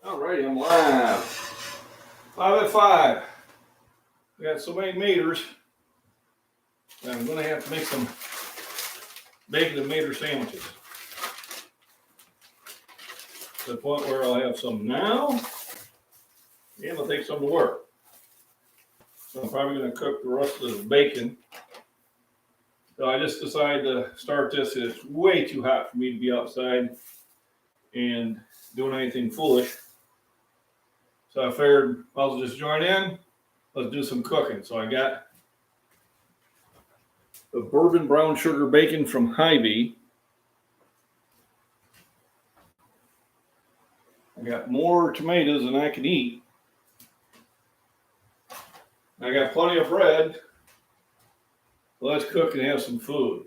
Alrighty, I'm live. 5 at 5. We got so many meters. I'm going to have to make some bacon and mater sandwiches. To the point where I'll have some now, and I'll take some to work. So I'm probably going to cook the rest of the bacon. So I just decided to start this. It's way too hot for me to be outside and doing anything foolish. So I figured I'll just join in. Let's do some cooking. So I got the bourbon brown sugar bacon from Hy-Vee. I got more tomatoes than I can eat. I got plenty of bread. Let's cook and have some food.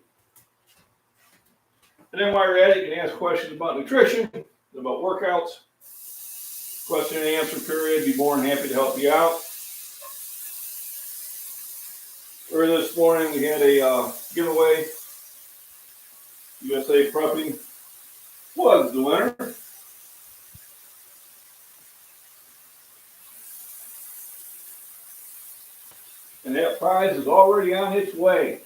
And then while you're at it, you can ask questions about nutrition, about workouts, question and answer period. Be more than happy to help you out. Earlier this morning, we had a giveaway. USA Prepping was the winner. And that prize is already on its way.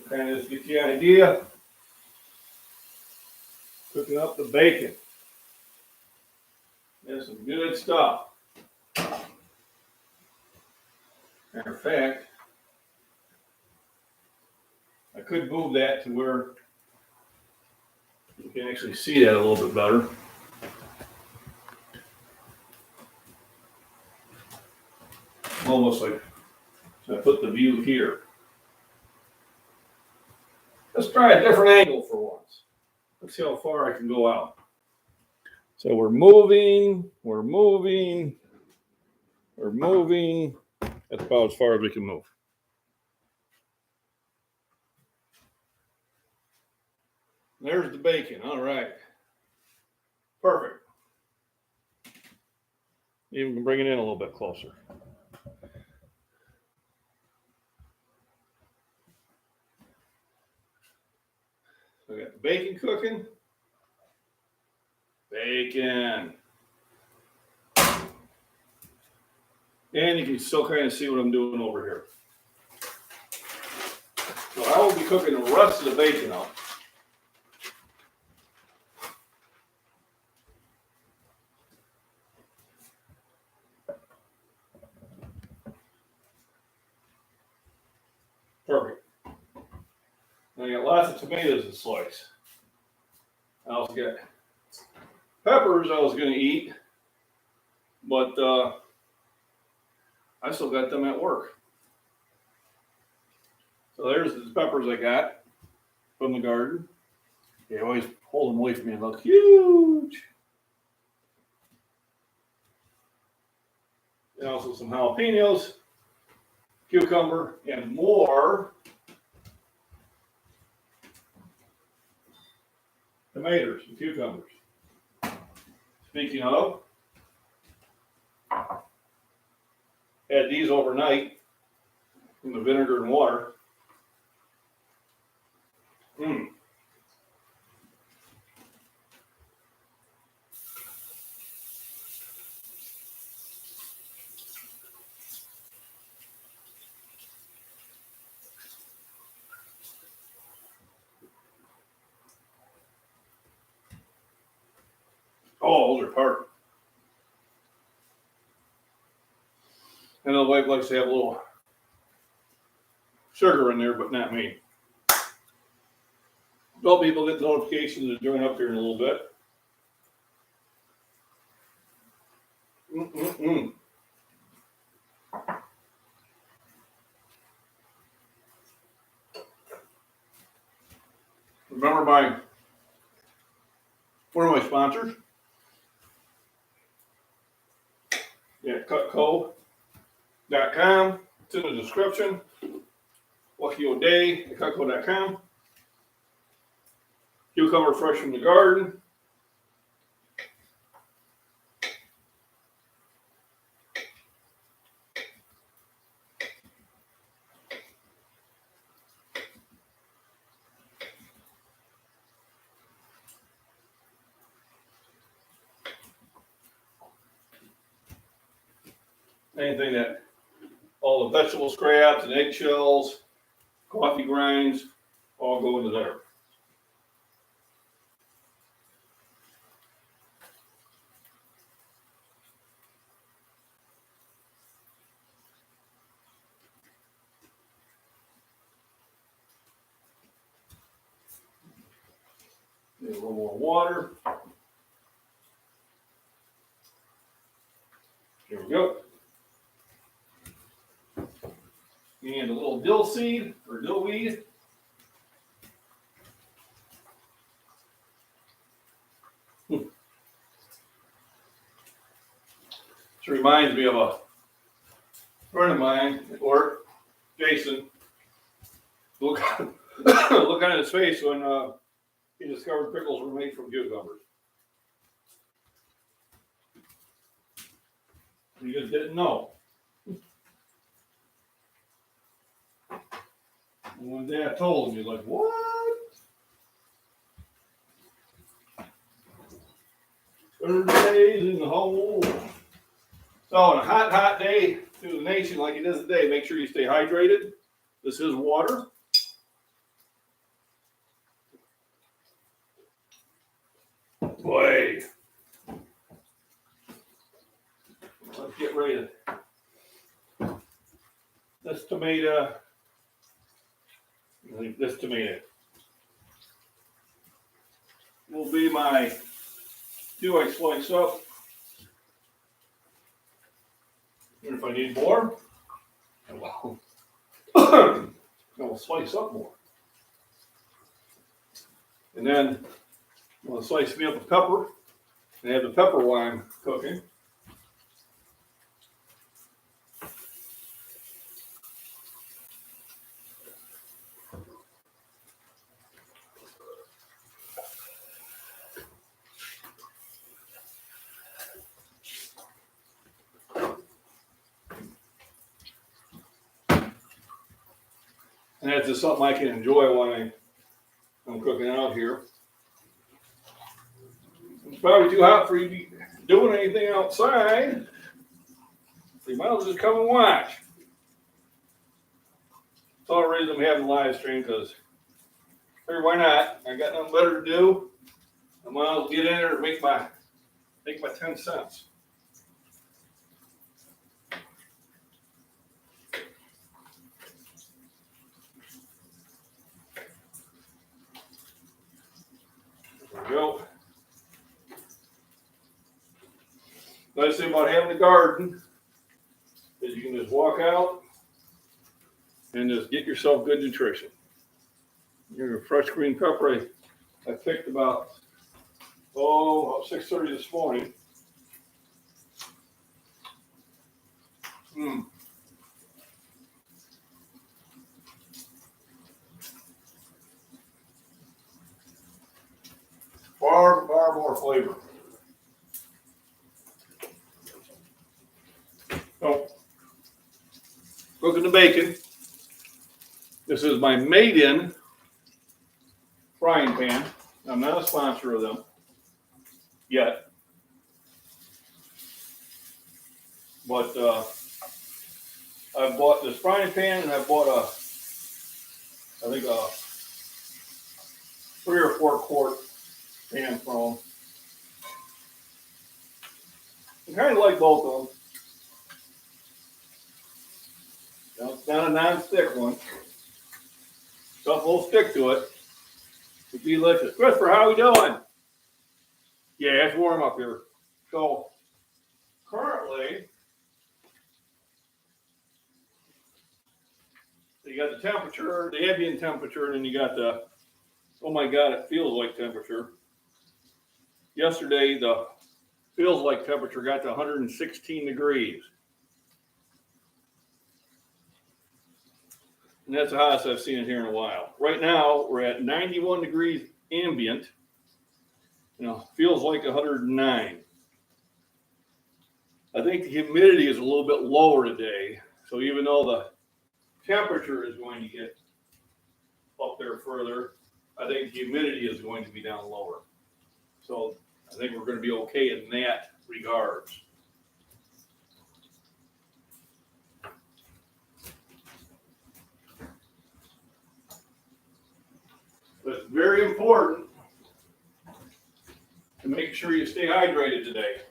Kind of just get you an idea. Cooking up the bacon. There's some good stuff. Matter of fact, I could move that to where you can actually see that a little bit better. Almost like, so I put the view here. Let's try a different angle for once. Let's see how far I can go out. So we're moving. That's about as far as we can move. There's the bacon. All right. Perfect. Even can bring it in a little bit closer. So I got the bacon cooking. Bacon. And you can still kind of see what I'm doing over here. So I will be cooking the rest of the bacon up. Perfect. And I got lots of tomatoes to slice. I also got peppers I was going to eat, but I still got them at work. So there's the peppers I got from the garden. They always hold them away from me and look huge. And also some jalapenos, cucumber, and more tomatoes and cucumbers. Speaking of, had these overnight in the vinegar and water. Oh, those are tart. And the wife likes to have a little sugar in there, but not me. Well, people get the notifications to join up here in a little bit. Remember one of my sponsors? Yeah, cutco.com. It's in the description. Wakio Day at cutco.com. Cucumber fresh from the garden. anything that, all the vegetable scraps and eggshells, coffee grinds, all go into there. Need a little more water. Here we go. And a little dill seed or dill weed. This reminds me of a friend of mine at work, Jason. Look on his face when he discovered pickles were made from cucumbers. He just didn't know. And one day I told him, he's like, what? Days in the hole. So on a hot day through the nation like it is today, make sure you stay hydrated. This is water. Boy. Let's get ready to. This tomato will be my two I slice up. And if I need more, I will slice up more. And then I'm going to slice me up a pepper and have the pepper while I'm cooking. And that's just something I can enjoy when I'm cooking out here. It's probably too hot for you to be doing anything outside. So you might as well just come and watch. That's all the reason I'm having a live stream, because why not? I got nothing better to do. I might as well get in there and make my 10 cents. There we go. Nice thing about having a garden is you can just walk out and just get yourself good nutrition. Your fresh green pepper I picked about 6:30 this morning. Far more flavor. So, cooking the bacon. This is my MacBean frying pan. I'm not a sponsor of them yet, but I bought this frying pan and I bought a 3 or 4 quart pan from them. I kind of like both of them. Now, it's not a non-stick one. Something will stick to it. It's delicious. Christopher, how are we doing? Yeah, it's warm up here. So, currently, you got the temperature, the ambient temperature, and then you got the, oh my God, it feels like temperature. Yesterday, the feels like temperature got to 116 degrees. And that's the hottest I've seen it here in a while. Right now, we're at 91 degrees ambient. Feels like 109. I think the humidity is a little bit lower today. So even though the temperature is going to get up there further, I think the humidity is going to be down lower. So I think we're going to be okay in that regards. very important to make sure you stay hydrated today.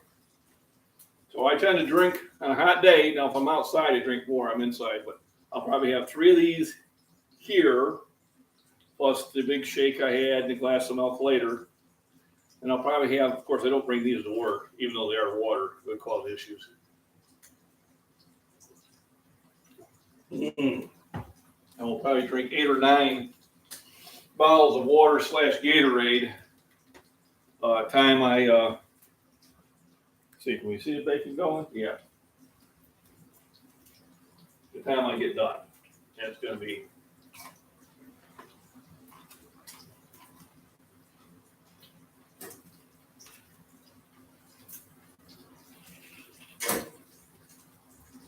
So I tend to drink on a hot day. Now, if I'm outside, I drink more. I'm inside, but I'll probably have 3 of these here, plus the big shake I had and a glass of milk later. And I'll probably have, of course, I don't bring these to work, even though they are water. It would cause issues. I will probably drink 8 or 9 bottles of water / Gatorade. Time I see, can we see the bacon going? Yeah. The time I get done, and it's going to be.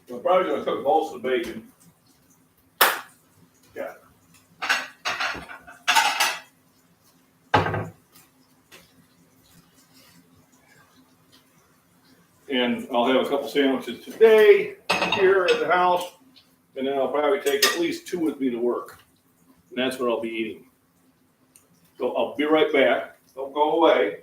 I'm probably going to cook most of the bacon. Yeah. And I'll have a couple sandwiches today here at the house, and then I'll probably take at least 2 with me to work. And that's what I'll be eating. So I'll be right back. Don't go away.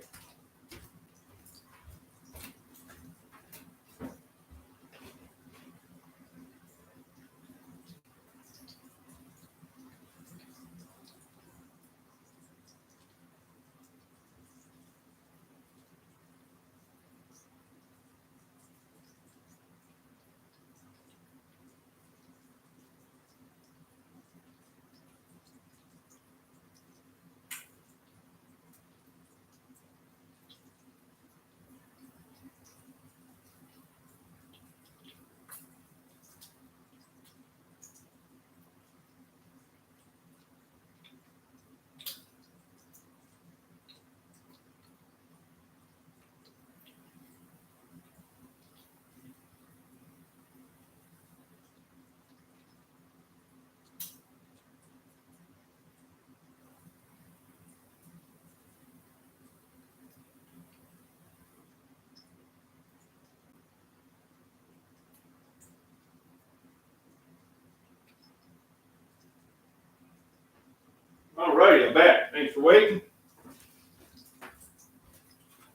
All righty, I'm back. Thanks for waiting.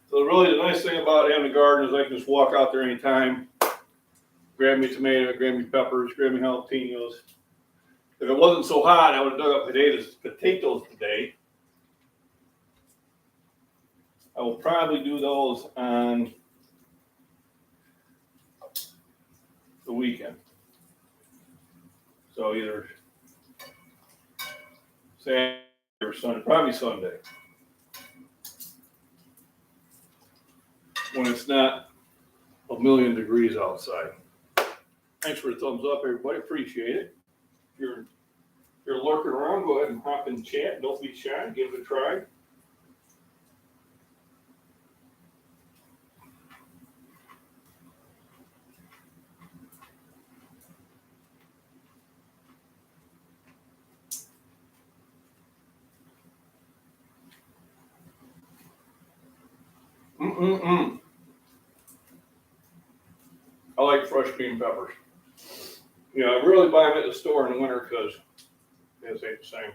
So really the nice thing about having a garden is I can just walk out there anytime, grab me a tomato, grab me peppers, grab me jalapenos. If it wasn't so hot, I would have dug up potatoes today. I will probably do those on the weekend. So either Saturday or Sunday, probably Sunday. When it's not 1,000,000 degrees outside. Thanks for the thumbs up, everybody. Appreciate it. If you're lurking around, go ahead and hop in chat. Don't be shy. Give it a try. I like fresh green peppers. You know, I really buy them at the store in the winter because they ain't the same.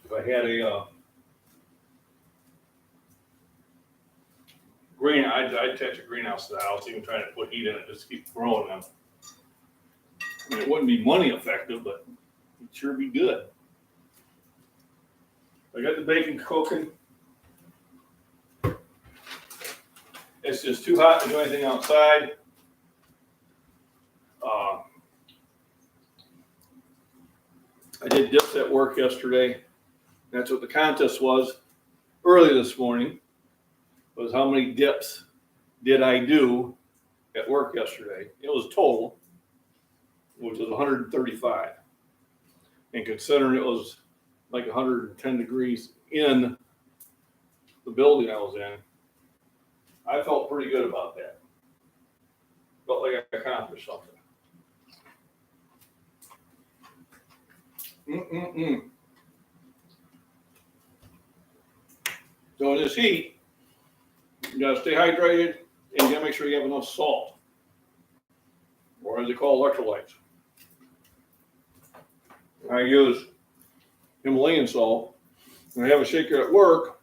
If I had a green, I'd attach a greenhouse to the house, even trying to put heat in it, just to keep growing them. I mean, it wouldn't be money effective, but it'd sure be good. I got the bacon cooking. It's just too hot to do anything outside. I did dips at work yesterday. That's what the contest was early this morning, was how many dips did I do at work yesterday. It was total, which was 135. And considering it was like 110 degrees in the building I was in, I felt pretty good about that. Felt like I accomplished something. So in this heat, you gotta stay hydrated and you gotta make sure you have enough salt, or as they call electrolytes. I use Himalayan salt. When I have a shaker at work,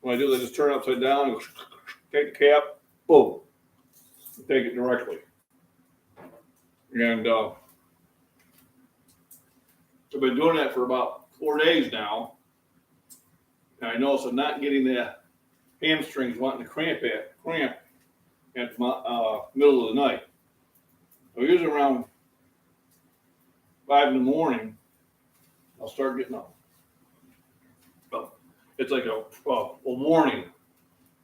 when I do, I just turn it upside down, and take the cap, boom, take it directly. And I've been doing that for about 4 days now. And I notice I'm not getting the hamstrings wanting to cramp at my, middle of the night. So usually around 5 in the morning, I'll start getting up. It's like a warning,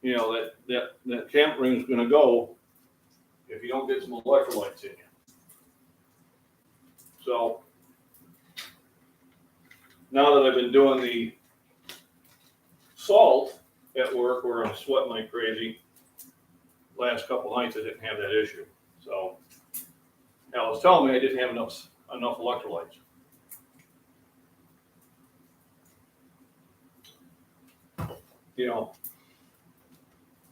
you know, that camp ring is going to go if you don't get some electrolytes in you. So now that I've been doing the salt at work where I'm sweating like crazy, last couple nights I didn't have that issue. So now it was telling me I didn't have enough electrolytes. You know,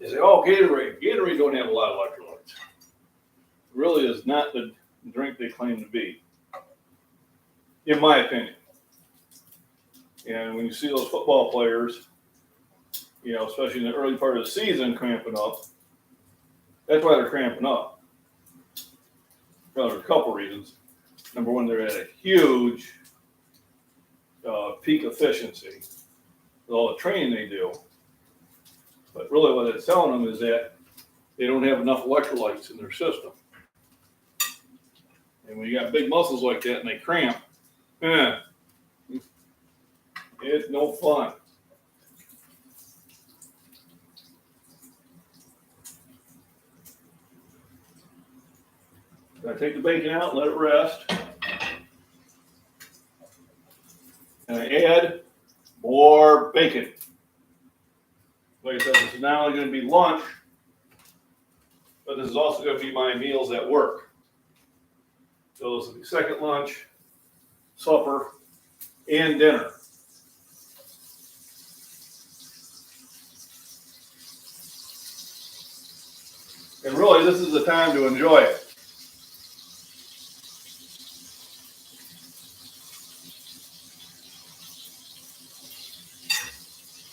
they say, oh, Gatorade don't have a lot of electrolytes. It really is not the drink they claim to be, in my opinion. And when you see those football players, you know, especially in the early part of the season, cramping up, that's why they're cramping up. Well, there's a couple reasons. Number one, they're at a huge peak efficiency with all the training they do. But really what it's telling them is that they don't have enough electrolytes in their system. And when you got big muscles like that and they cramp, it's no fun. I take the bacon out, let it rest. And I add more bacon. Like I said, this is not only going to be lunch, but this is also going to be my meals at work. So this will be second lunch, supper, and dinner. And really, this is the time to enjoy it.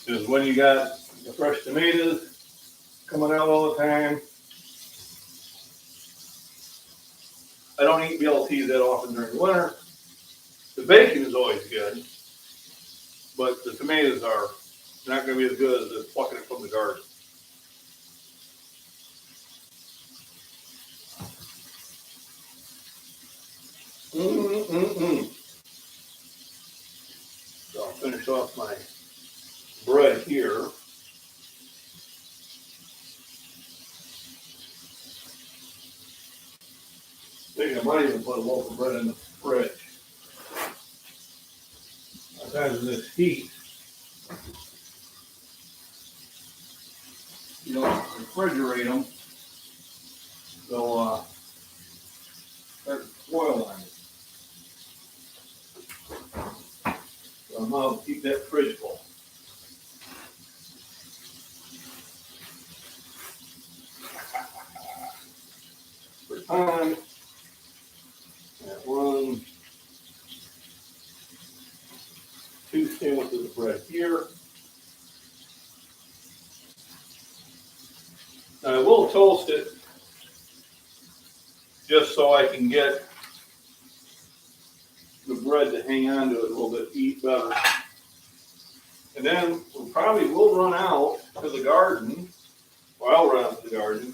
Because when you got the fresh tomatoes coming out all the time. I don't eat BLTs that often during the winter. The bacon is always good, but the tomatoes are not going to be as good as just plucking it from the garden. So I'll finish off my bread here. I think I might even put a loaf of bread in the fridge. Sometimes in this heat, you don't refrigerate them, they'll start to spoil on you. So I'm going to keep that fridge full. For time, that 1, 2 sandwiches of bread here. Now I will toast it just so I can get the bread to hang on to it a little bit, eat better. And then we probably will run out to the garden, or I'll run out to the garden,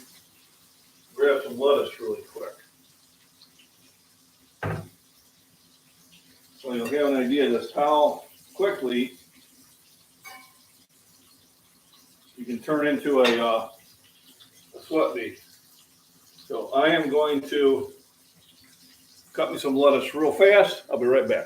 grab some lettuce really quick. So you'll have an idea of just how quickly you can turn into a sweat beast. So I am going to cut me some lettuce real fast. I'll be right back.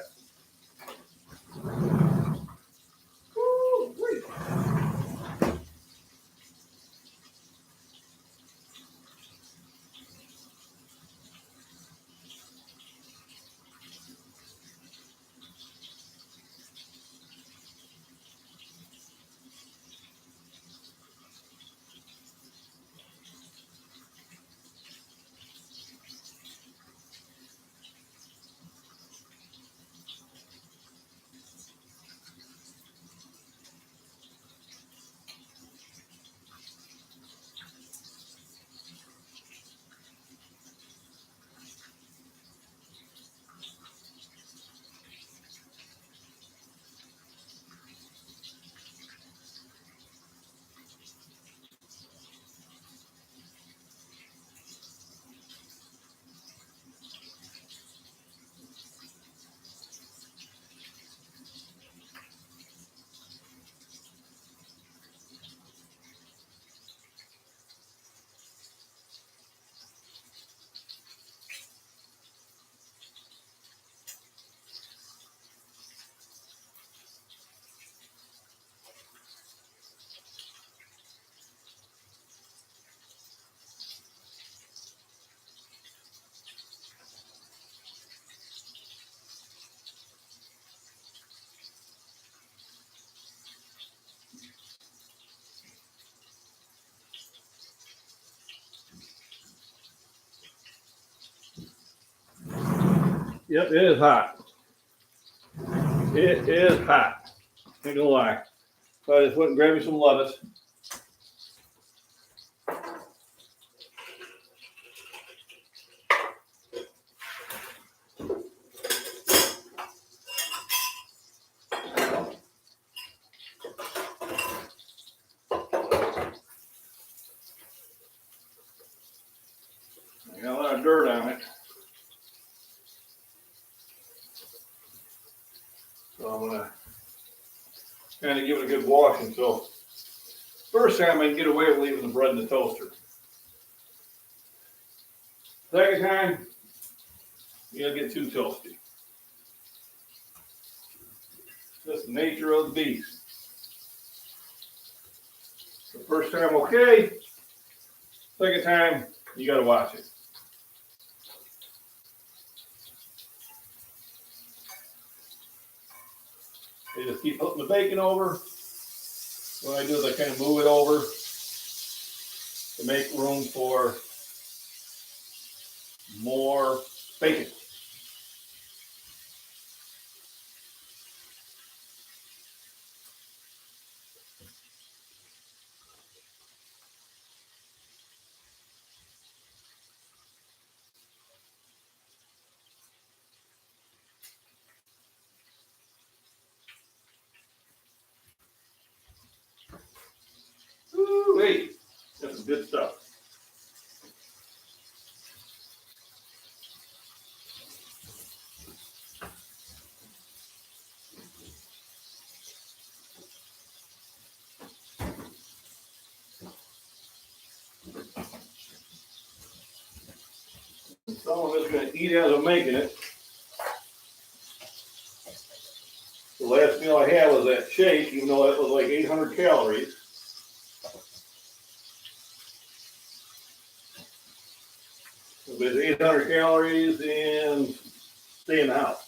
Yep, it is hot. It is hot. Ain't gonna lie. So I just went and grabbed me some lettuce. I got a lot of dirt on it. So I'm gonna kind of give it a good washing. So first time I can get away with leaving the bread in the toaster. Second time, you gotta get too toasty. Just the nature of the beast. The first time, okay. Second time, you gotta watch it. I just keep putting the bacon over. What I do is I kind of move it over to make room for more bacon. Ooh, wait, that's some good stuff. Some of it's going to eat as I'm making it. The last meal I had was that shake, even though that was like 800 calories. It was 800 calories and stay in the house.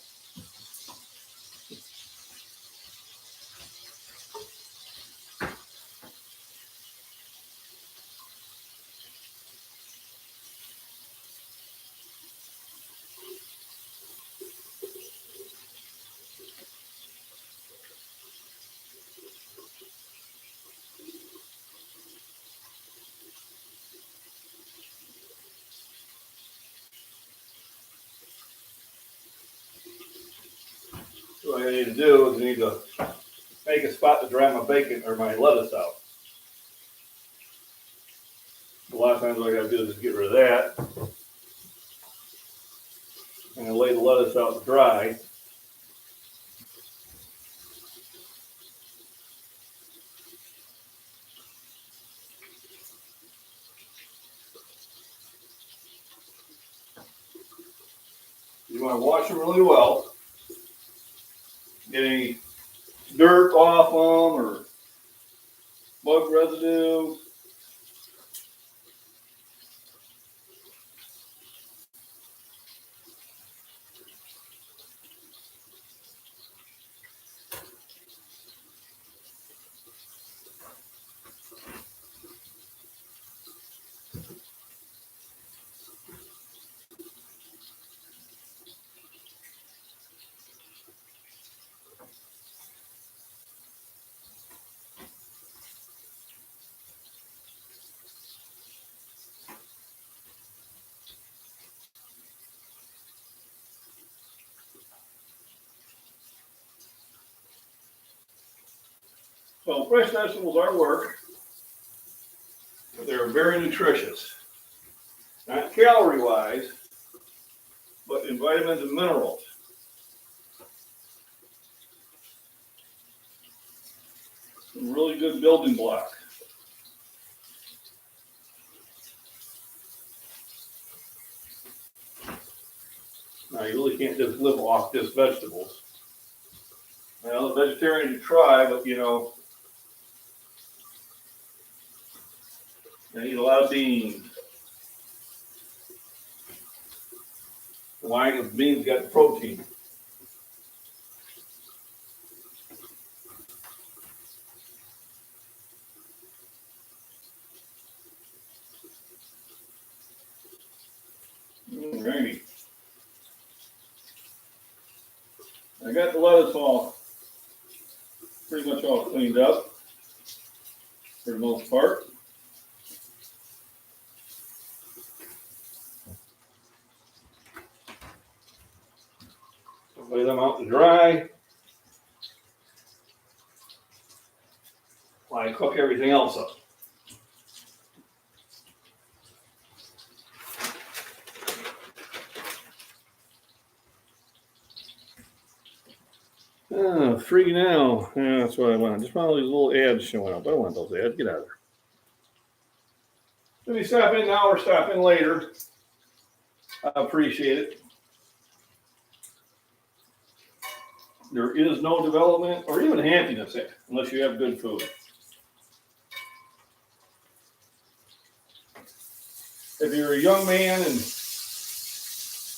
So what I need to do is I need to make a spot to dry my bacon or my lettuce out. A lot of times what I got to do is just get rid of that. And I lay the lettuce out to dry. You want to wash them really well. Get any dirt off them or bug residue. So fresh vegetables are work, but they're very nutritious. Not calorie-wise, but in vitamins and minerals. Some really good building blocks. Now you really can't just live off just vegetables. Now the vegetarians you try, but you know, they eat a lot of beans. Why? Because beans got the protein. Alrighty. I got the lettuce all pretty much all cleaned up for the most part. Lay them out to dry while I cook everything else up. Free now. Yeah, that's what I want. Just want all these little ads showing up. I don't want those ads. Get out of there. If you stop in now or stop in later, I appreciate it. There is no development or even happiness unless you have good food. If you're a young man and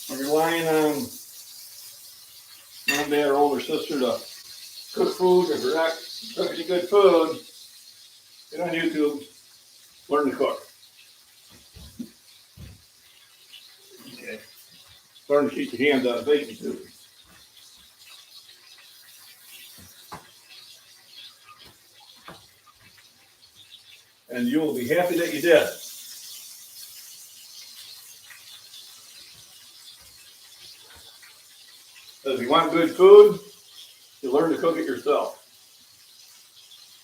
you're relying on mom, dad, or older sister to cook food, if you're not cooking any good food, get on YouTube, learn to cook. Okay. Learn to keep your hands out of baking too. And you will be happy that you did. If you want good food, you learn to cook it yourself.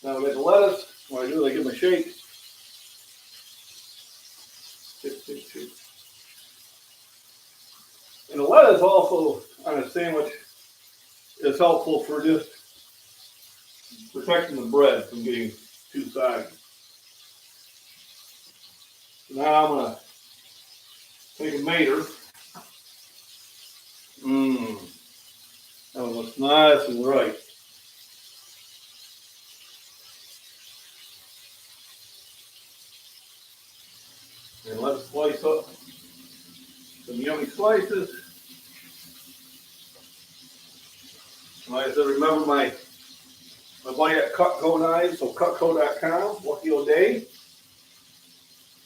Now I got the lettuce. What I do is I give them a shake. Shake. And the lettuce also on a sandwich is helpful for just protecting the bread from getting too soggy. So now I'm going to take a mater. That one looks nice and right. And let's slice up some yummy slices. Like I said, remember my buddy at Cutco Knives, so Cutco.com, Lucky O'Day.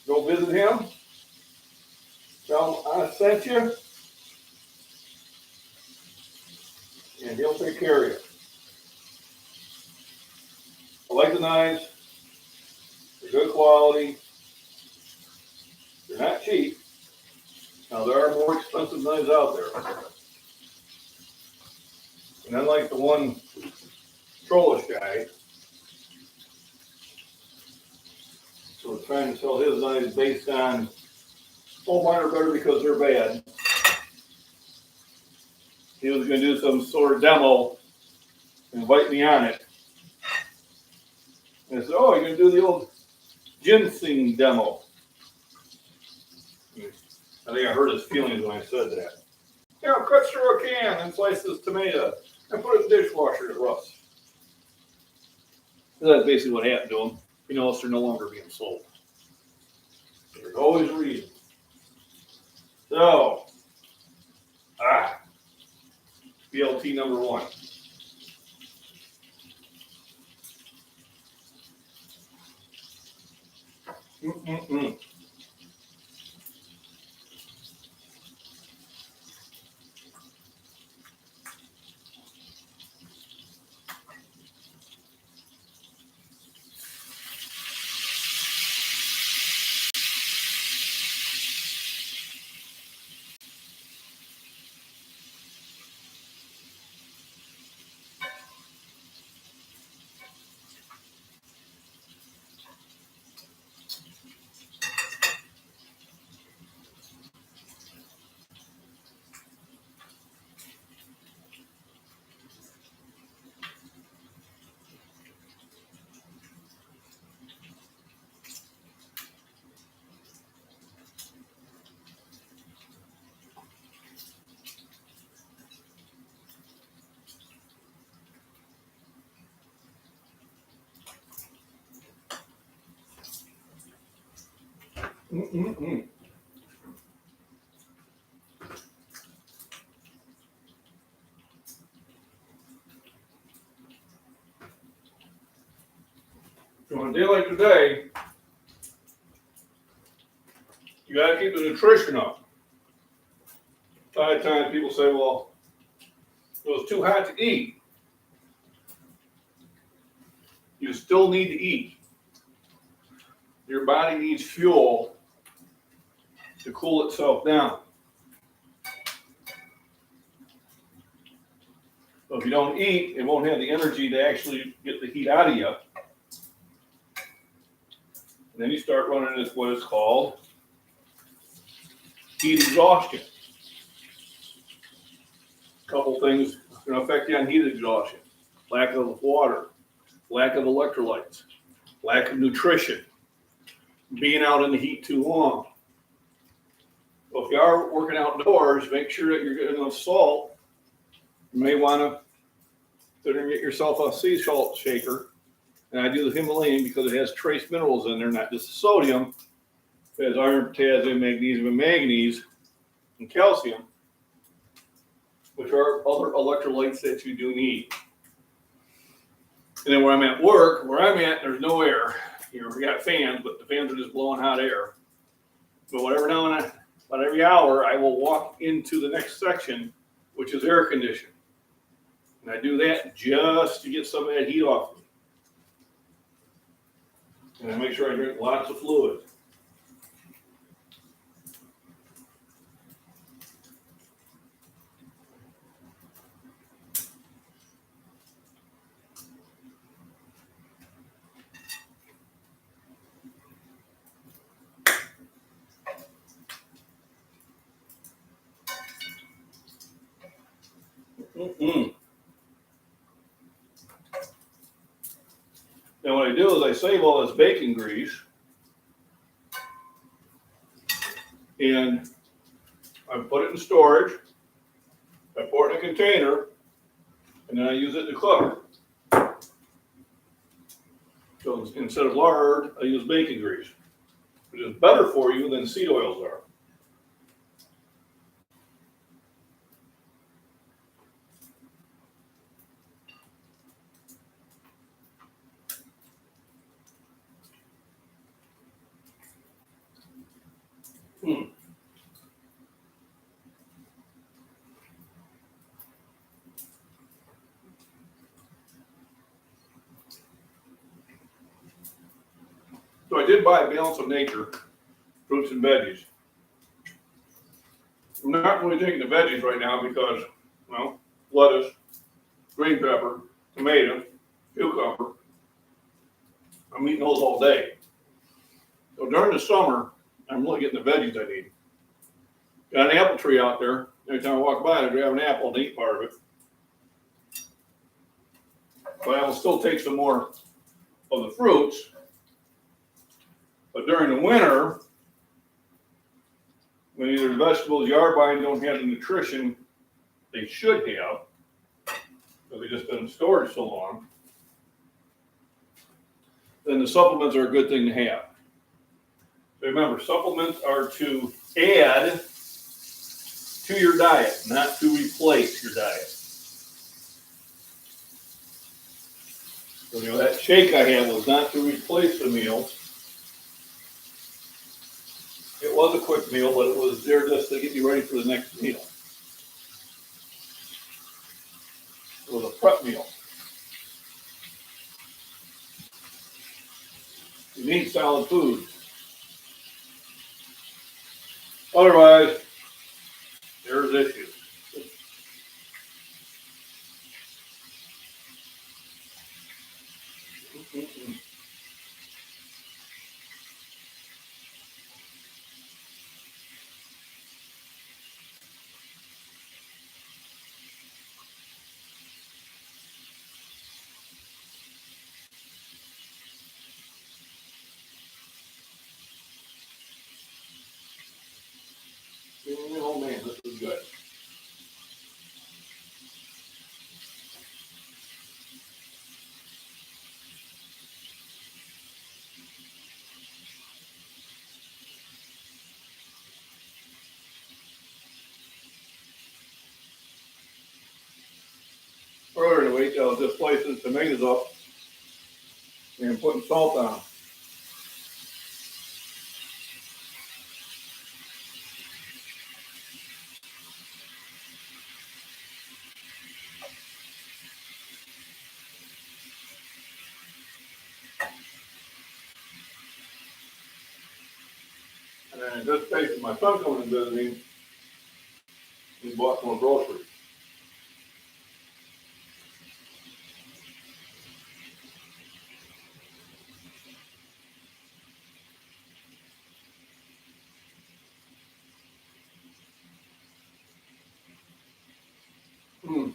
Go visit him. Tell him I sent you. And he'll take care of you. I like the knives. They're good quality. They're not cheap. Now, there are more expensive knives out there. And unlike the one trollish guy, so he's trying to sell his knives based on, oh, mine are better because they're bad. He was going to do some sort of demo and invite me on it. And I said, oh, you're going to do the old ginseng demo. I think I hurt his feelings when I said that. Yeah, cut through a can and slice this tomato and put it in the dishwasher to rust. So that's basically what happened to them. You notice they're no longer being sold. There's always a reason. So, BLT number 1. So on a day like today, you got to keep the nutrition up. A lot of times people say, well, it was too hot to eat, you still need to eat. Your body needs fuel to cool itself down. So if you don't eat, it won't have the energy to actually get the heat out of you. And then you start running into what is called heat exhaustion. A couple things going to affect you on heat exhaustion: lack of water, lack of electrolytes, lack of nutrition, being out in the heat too long. So if you are working outdoors, make sure that you're getting enough salt. You may want to sit and get yourself a sea salt shaker. And I do the Himalayan because it has trace minerals in there, not just sodium. It has iron, potassium, magnesium, and manganese, and calcium, which are other electrolytes that you do need. And then where I'm at work, there's no air. We got fans, but the fans are just blowing hot air. But about every hour, I will walk into the next section, which is air conditioned. And I do that just to get some of that heat off me. And I make sure I drink lots of fluid. Now what I do is I save all this bacon grease and I put it in storage. I pour it in a container and then I use it to cook. So instead of lard, I use bacon grease, which is better for you than seed oils are. So I did buy a Balance of Nature fruits and veggies. I'm not really taking the veggies right now because, well, lettuce, green pepper, tomato, cucumber. I'm eating those all day. So during the summer, I'm really getting the veggies I need. Got an apple tree out there. Every time I walk by, I grab an apple and eat part of it. But I will still take some more of the fruits. But during the winter, when either the vegetables you are buying don't have the nutrition they should have, because they've just been in storage so long, then the supplements are a good thing to have. So remember, supplements are to add to your diet, not to replace your diet. So, that shake I had was not to replace the meal. It was a quick meal, but it was there just to get you ready for the next meal. It was a prep meal. You need solid food. Otherwise, there's issues. Oh man, this is good. Earlier in the week, I was just slicing tomatoes up and putting salt on them. anticipation of my son coming and visiting, we bought more groceries. Hmm.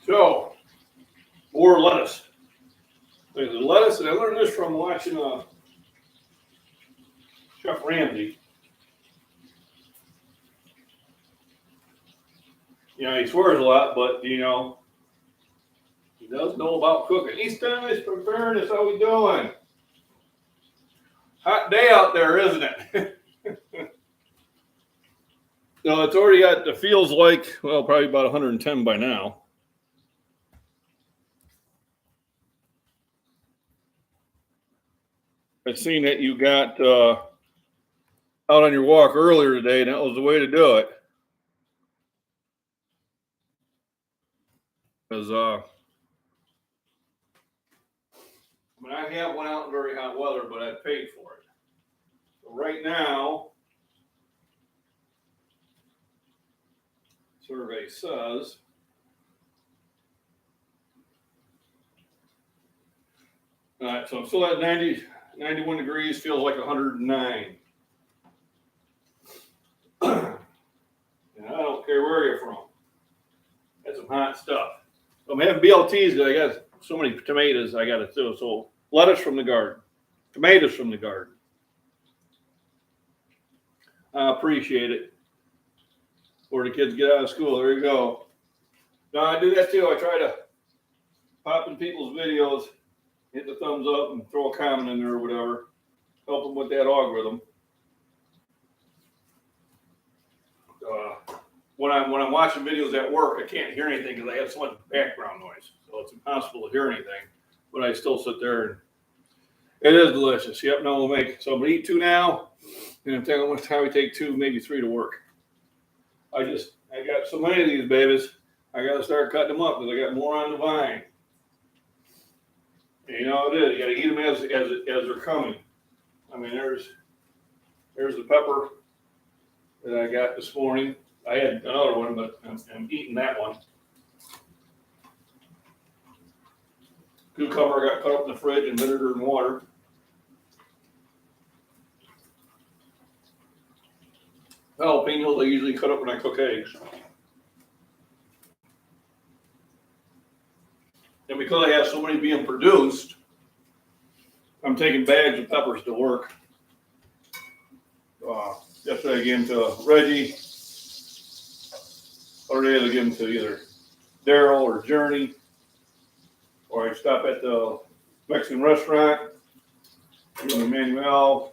So, more lettuce. There's the lettuce, and I learned this from watching Chef Ramsay. You know, he swears a lot, but he does know about cooking. He's done this, preparing this. How we doing? Hot day out there, isn't it? No, it's already got, it feels like, well, probably about 110 by now. I've seen that you got out on your walk earlier today, and that was the way to do it. Because, I mean, I have went out in very hot weather, but I paid for it. So right now, survey says, all right, so I'm still at 91 degrees, feels like 109. And I don't care where you're from. That's some hot stuff. So I'm having BLTs because I got so many tomatoes I got to do. So lettuce from the garden, tomatoes from the garden. I appreciate it. Before the kids get out of school, there you go. No, I do that too. I try to pop in people's videos, hit the thumbs up, and throw a comment in there or whatever. Help them with that algorithm. When I'm watching videos at work, I can't hear anything because I have so much background noise. So it's impossible to hear anything. But I still sit there and it is delicious. Yep, no, we'll make. So I'm gonna eat 2 now, and I'm telling you how time we take 2, maybe 3 to work. I got so many of these babies. I got to start cutting them up because I got more on the vine. And you know how it is. You got to eat them as they're coming. I mean, there's the pepper that I got this morning. I had another one, but I'm eating that one. Cucumber got cut up in the fridge in vinegar and water. Jalapenos I usually cut up when I cook eggs. And because I have so many being produced, I'm taking bags of peppers to work. Yesterday I gave them to Reggie. Or they either give them to either Daryl or Journey, or I stop at the Mexican restaurant, give them to Manuel,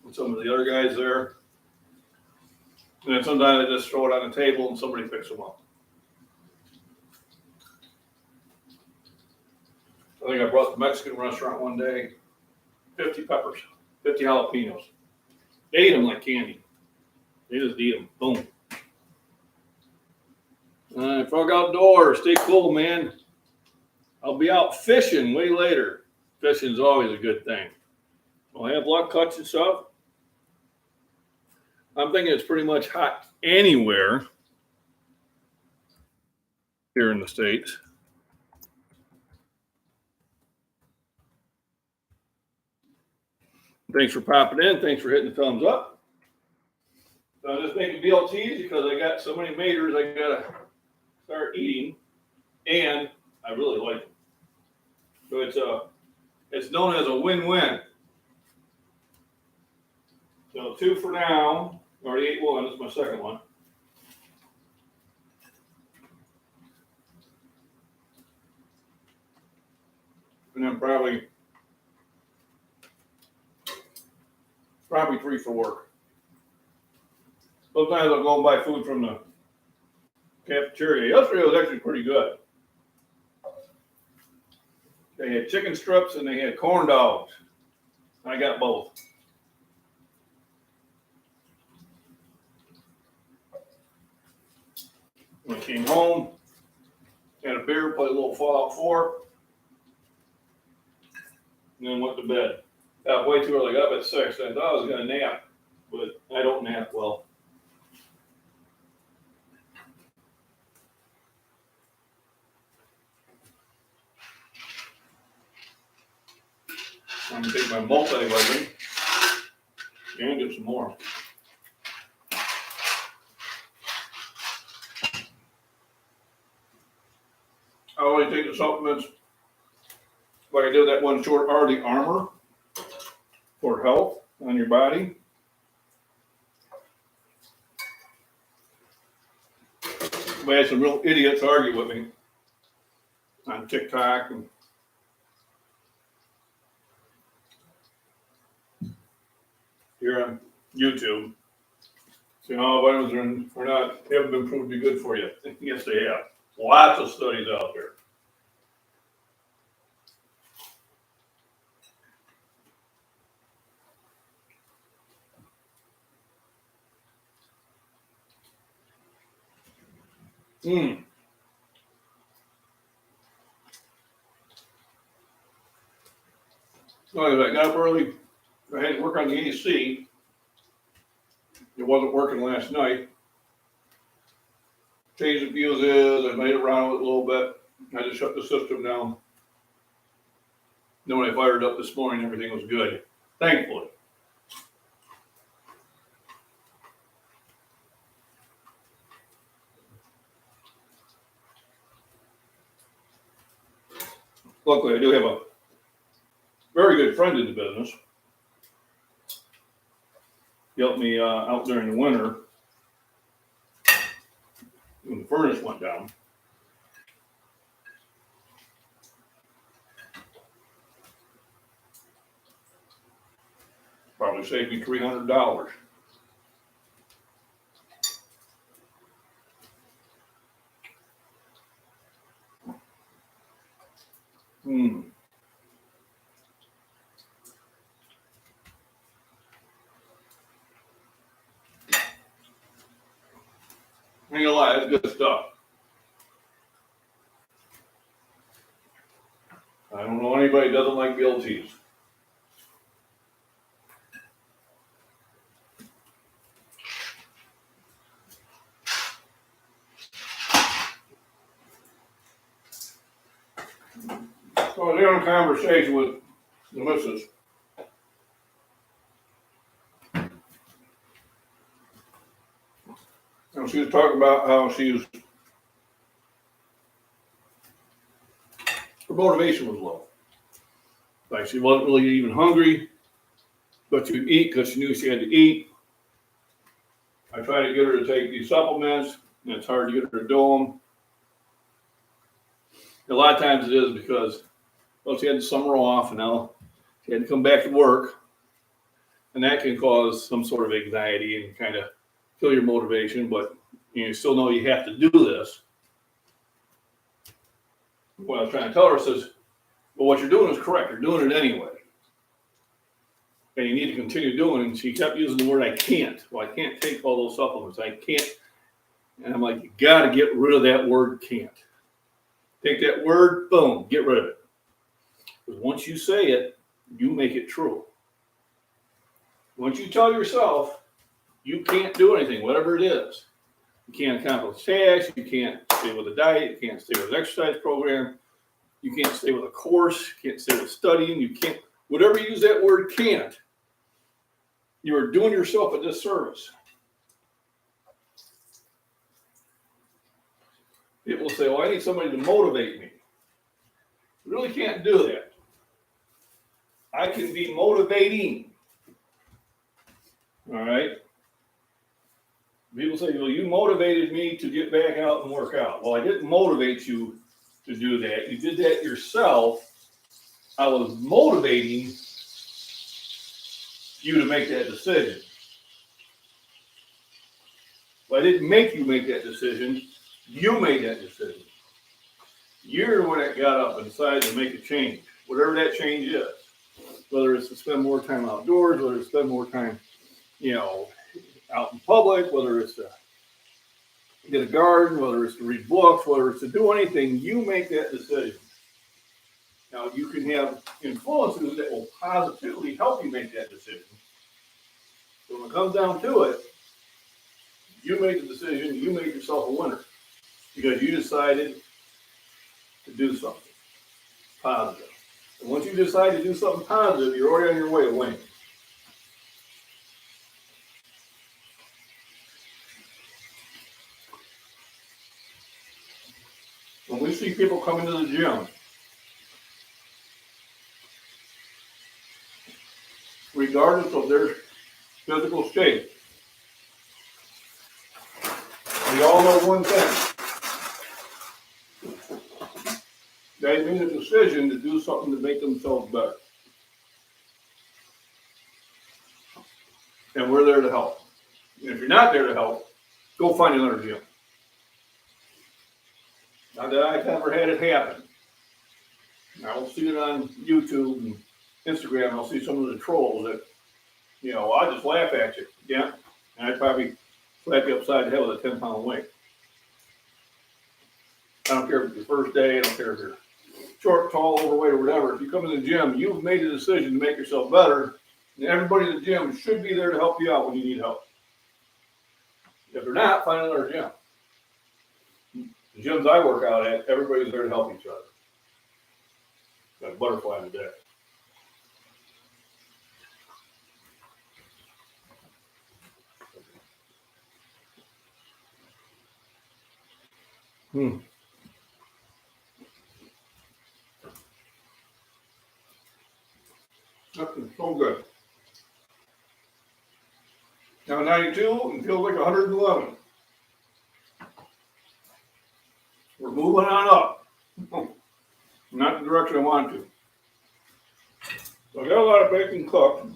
and some of the other guys there. And then sometimes I just throw it on the table and somebody picks them up. I think I brought the Mexican restaurant one day, 50 peppers, 50 jalapenos. They eat them like candy. They just eat them. Boom. Frog outdoors. Stay cool, man. I'll be out fishing way later. Fishing's always a good thing. I'll have luck catching stuff. I'm thinking it's pretty much hot anywhere here in the States. Thanks for popping in. Thanks for hitting the thumbs up. So I'm just making BLTs because I got so many maters I gotta start eating, and I really like them. So it's known as a win-win. So 2 for now. Already ate one. This is my second one. And then probably 3 for work. Sometimes I'll go and buy food from the cafeteria. Yesterday was actually pretty good. They had chicken strips and they had corn dogs. I got both. When I came home, had a beer, played a little Fallout 4, and then went to bed. Got way too early, got up at 6. I thought I was going to nap, but I don't nap well. I'm going to take my multivitamin and get some more. I always take the supplements like I did that one short Arctic Armor for health on your body. We had some real idiots argue with me on TikTok and here on YouTube. Saying, oh, vitamins haven't been proved to be good for you. Yes, they have. Lots of studies out there. So I got up early. I had to work on the AC. It wasn't working last night. Changed the fuses. I made it around with it a little bit. I just shut the system down. Then when I fired up this morning, everything was good. Thankfully. Luckily, I do have a very good friend in the business. He helped me out during the winter when the furnace went down. Probably saved me $300. I ain't gonna lie, that's good stuff. I don't know anybody that doesn't like BLTs. So I was having a conversation with the missus. And she was talking about how her motivation was low. Like she wasn't really even hungry, but she'd eat because she knew she had to eat. I try to get her to take these supplements, and it's hard to get her to do them. A lot of times it is because, well, she had the summer off, and now she had to come back to work, and that can cause some sort of anxiety and kind of kill your motivation, but you still know you have to do this. What I was trying to tell her says, well, what you're doing is correct. You're doing it anyway. And you need to continue doing it. And she kept using the word, I can't. Well, I can't take all those supplements. I can't. And I'm like, you got to get rid of that word can't. Take that word, boom, get rid of it. Because once you say it, you make it true. Once you tell yourself you can't do anything, whatever it is, you can't accomplish tasks, you can't stay with a diet, you can't stay with an exercise program, you can't stay with a course, you can't stay with studying, you can't, whatever you use that word can't, you are doing yourself a disservice. People say, well, I need somebody to motivate me. You really can't do that. I can be motivating. All right? People say, well, you motivated me to get back out and work out. Well, I didn't motivate you to do that. You did that yourself. I was motivating you to make that decision. Well, I didn't make you make that decision. You made that decision. You're the one that got up and decided to make a change, whatever that change is. Whether it's to spend more time outdoors, whether it's to spend more time, out in public, whether it's to get a garden, whether it's to read books, whether it's to do anything, you make that decision. Now, you can have influences that will positively help you make that decision. So when it comes down to it, you made the decision, you made yourself a winner because you decided to do something positive. And once you decide to do something positive, you're already on your way to winning. When we see people come into the gym, regardless of their physical state, we all know one thing. They made a decision to do something to make themselves better. And we're there to help. And if you're not there to help, go find another gym. Now that I've never had it happen. I'll see it on YouTube and Instagram. I'll see some of the trolls that, I just laugh at you. Yeah. And I'd probably slap you upside the head with a 10-pound weight. I don't care if it's your first day. I don't care if you're short, tall, overweight, or whatever. If you come in the gym, you've made a decision to make yourself better. And everybody in the gym should be there to help you out when you need help. If they're not, find another gym. The gyms I work out at, everybody's there to help each other. Got a butterfly in the deck. That's so good. Now 92 and feels like 111. We're moving on up. Not the direction I want to. So I got a lot of bacon cooked.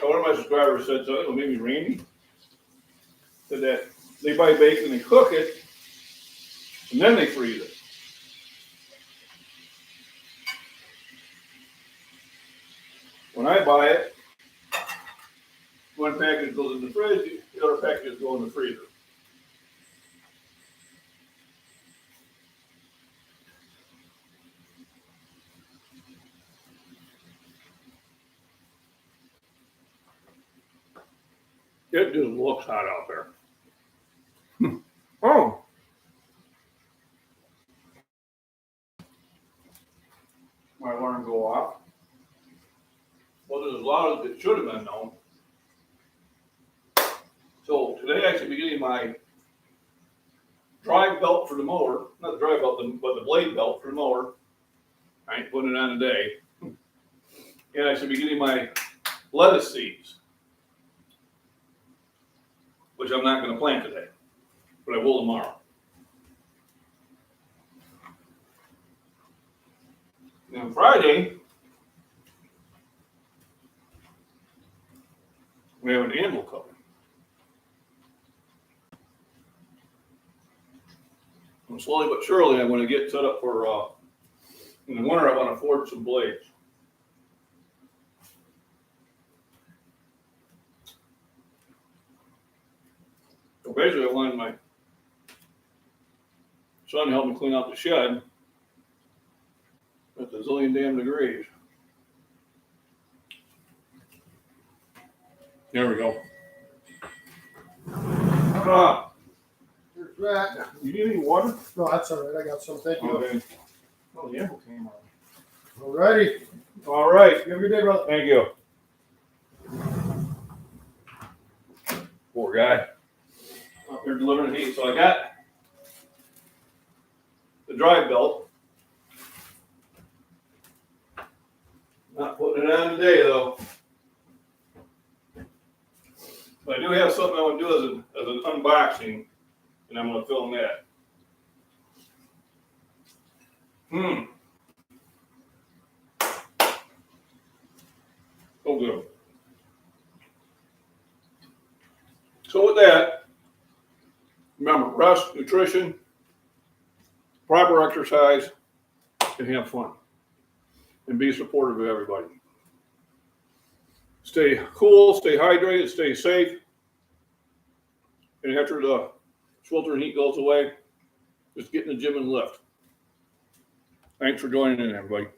Now, one of my subscribers said something, maybe Randy, said that they buy bacon and cook it, and then they freeze it. When I buy it, one package goes in the fridge, the other packages go in the freezer. It just looks hot out there. Oh. My alarm go off. Well, there's a lot of it should have been known. So today I should be getting my drive belt for the mower. Not the drive belt, but the blade belt for the mower. I ain't putting it on today. and I should be getting my lettuce seeds, which I'm not going to plant today, but I will tomorrow. And Friday, we have an animal coming. And slowly but surely, I'm going to get set up for, in the winter, I want to forge some blades. So basically, I wanted my son to help me clean out the shed at the zillion damn degrees. There we go. Here's that. You need any water? No, that's all right. I got some. Thank you. Okay. Oh, the apple came out. All righty. All right. You have a good day, brother. Thank you. Poor guy. Up here delivering heat. So I got the drive belt. Not putting it on today though. But I do have something I want to do as an unboxing, and I'm going to film that. So good. So with that, remember, rest, nutrition, proper exercise, and have fun. And be supportive of everybody. Stay cool, stay hydrated, stay safe. And after the sweltering heat goes away, just get in the gym and lift. Thanks for joining in, everybody.